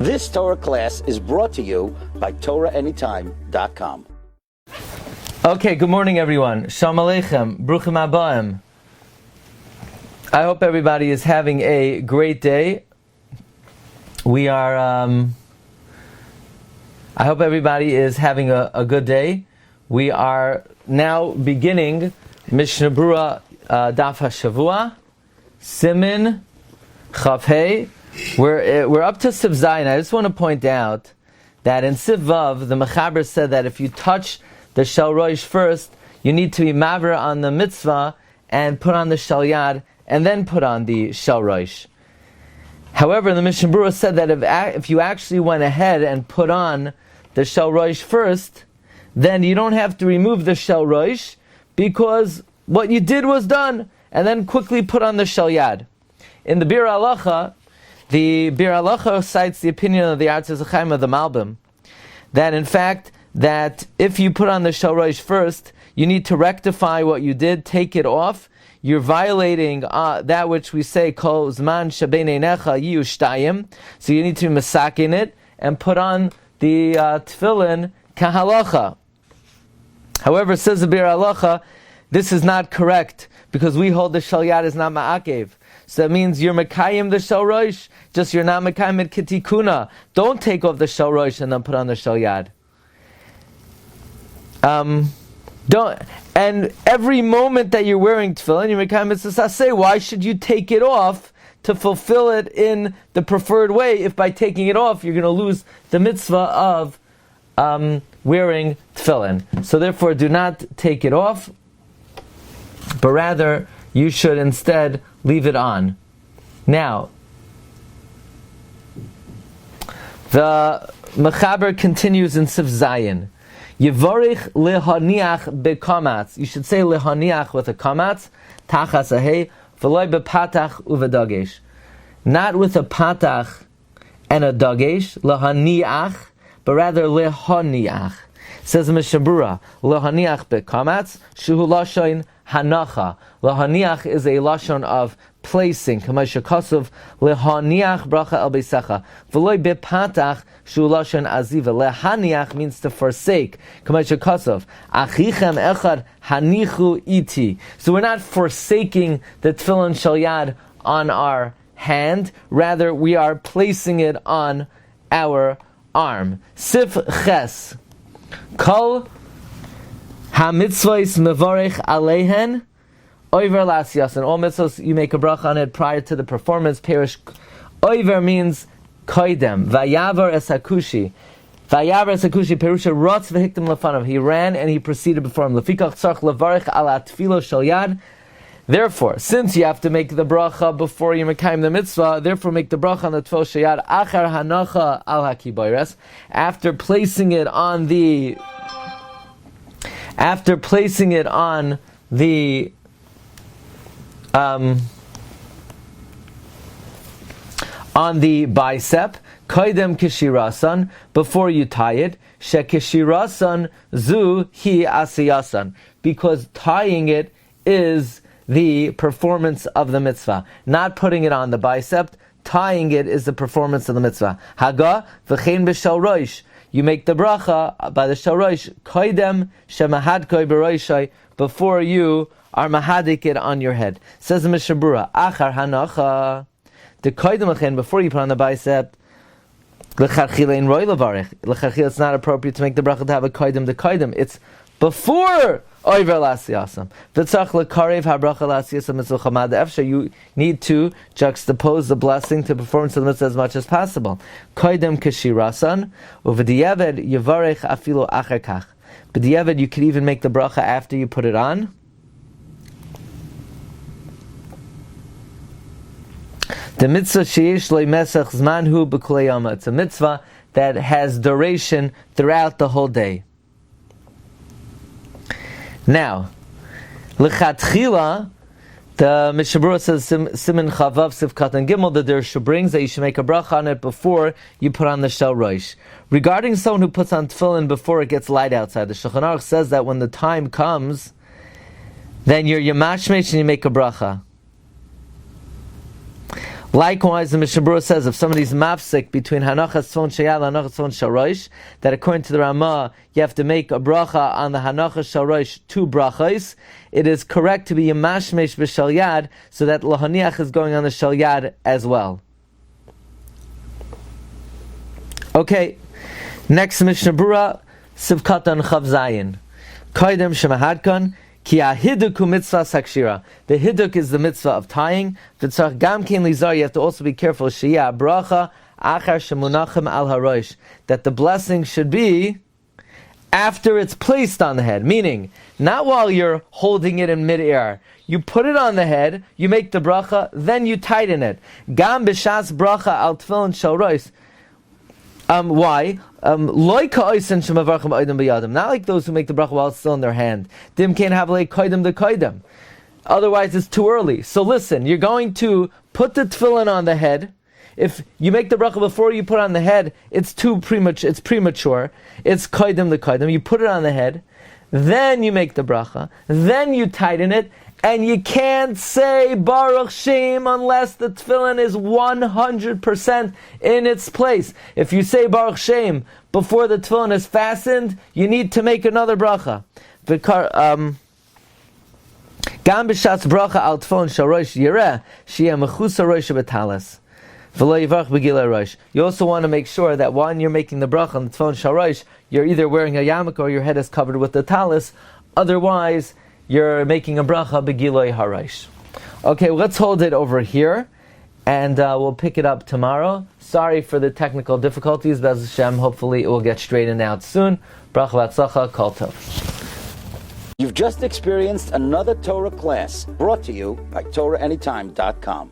This Torah class is brought to you by TorahAnytime.com. Okay, good morning everyone. Shalom Aleichem, Bruchim Abaim. I hope everybody is having a great day. I hope everybody is having a good day. We are now beginning Mishna Berura Daf Hashavua, Siman, Chafhei. We're up to Siv Zayin. I just want to point out that in Siv Vav, the Mechaber said that if you touch the Shel Rosh first, you need to be maver on the mitzvah and put on the Shel Yad and then put on the Shel Rosh. However, the Mishna Berura said that if you actually went ahead and put on the Shel Rosh first, then you don't have to remove the Shel Rosh because what you did was done, and then quickly put on the Shel Yad. In the Bir Halacha, the Bir Halacha cites the opinion of the Artzis Chaim of the Malbim, that in fact, that if you put on the Shel Rosh first, you need to rectify what you did, take it off. You're violating that which we say, Kol Zman Shabeinei Necha Yiyu Shtayim. So you need to masakin it and put on the Tefillin Kahalacha. However, says the Bir Halacha, this is not correct because we hold the Shel Yad is not Ma'akev. So that means you're Mekayim the Shel Rosh, just you're not Mekayim it Kitikuna. Don't take off the Shel Rosh and then put on the Shel Yad. And every moment that you're wearing tefillin, you're Mekayim mitzvah saseh. Why should you take it off to fulfill it in the preferred way? If by taking it off, you're going to lose the mitzvah of wearing tefillin. So therefore, do not take it off, but rather you should instead leave it on. Now, the Mechaber continues in Sif Zayin. Yevorich lehaniach bekamatz. You should say lehaniach with a kamatz, tachas ahei, v'loy bepatach uvedagesh. Not with a patach and a dagesh, lehaniach, but rather lehaniach. Says Mishna Berura, lehaniach bekamatz, shuhu lashon hanacha. Lehaniach is a lashon of placing. Chumash kasuv lehaniach bracha el beisecha. V'loy bepatach shu lashon aziva. Lehaniach means to forsake. Chumash kasuv achichem echad hanichu iti. So we're not forsaking the tefillin shel yad on our hand. Rather, we are placing it on our arm. Sif ches kol hamitzvos mevarich aleihen. Oiver lasyasan. All mitzvahs you make a bracha on it prior to the performance. Perish. Oiver means koidem. Vayavar esakushi. Vayavar esakushi. Perusha rotz v'hiktim lefanav. He ran and he proceeded before him. Lefikach tzarch levarich ala tefilo shel yad. Therefore, since you have to make the bracha before you mekayim the mitzvah, therefore make the bracha on the tefilo shel yad achar hanacha al hakibayres. After placing it on the on the bicep, kaidem kishirasan, before you tie it, shekishirasan zu hi asiyasan, because tying it is the performance of the mitzvah. Not putting it on the bicep, tying it is the performance of the mitzvah. Haga v'chein b'shel rosh. You make the bracha by the shel rosh, kaidem shemahad koi b'roshai, before you are mahadik it on your head. Says the Mishna Berura, achar hanacha, the koydem lechen, before you put on the bicep, lecharchila in roy levarich. Lecharchila, it's not appropriate to make the bracha to have a koydem the koydem. It's before oiver lasiyasam. V'tzach lekarev habracha lasiyasam mitzvah chamad efsha. You need to juxtapose the blessing to performance of the mitzvah as much as possible. Koydem kishirasan, uv'diyeved yevarich afilu achar kach. B'diyeved, you could even make the bracha after you put it on. The mitzvah sheish le'mesach zmanhu b'kulei yama. It's a mitzvah that has duration throughout the whole day. Now, l'chatchila, the Mishna Berura says, Siman Chavav Sivkat and Gimel, that there brings that you should make a bracha on it before you put on the Shel Rosh. Regarding someone who puts on tefillin before it gets light outside, the Shulchan Aruch says that when the time comes, then you're mashmesh and you make a bracha. Likewise, the Mishna Berura says if somebody's mafsik between hanachas tzon sheyad and hanachas tzon sharosh, that according to the Ramah, you have to make a bracha on the hanachas sharosh 2 brachas. It is correct to be yamashmesh b'shal yad, so that lahaniach is going on the shal yad as well. Okay, next Mishna Berura, Sivkatan Chav Zayin. Kaidem Shemahadkan. Ki hiduk mitzvah sakshira. The hiduk is the mitzvah of tying. V'tzarch gam kein lizar. You have to also be careful. Sheyah bracha achar shemunachem al harosh. That the blessing should be after it's placed on the head. Meaning, not while you're holding it in midair. You put it on the head, you make the bracha, then you tighten it. Gam b'shas bracha al tefillin shel rois. Why? Not like those who make the bracha while it's still in their hand. Dim can't have like koidem the koidem. Otherwise, it's too early. So listen, you're going to put the tefillin on the head. If you make the bracha before you put it on the head, it's premature. It's koidem the koidem. You put it on the head, then you make the bracha, then you tighten it, and you can't say Baruch Shem unless the tefillin is 100% in its place. If you say Baruch Shem before the tefillin is fastened, you need to make another bracha. Gam b'shatz bracha al tefillin sharosh yireh sheyeh mechusa rosh b'talas. You also want to make sure that when you're making the bracha on the tefillin sharosh, you're either wearing a yarmulke or your head is covered with the talis. Otherwise, you're making a bracha begiloi haraish. Okay, let's hold it over here, and we'll pick it up tomorrow. Sorry for the technical difficulties, Be'ez Hashem. Hopefully it will get straightened out soon. Bracha v'atzlacha, kol tov. You've just experienced another Torah class brought to you by TorahAnytime.com.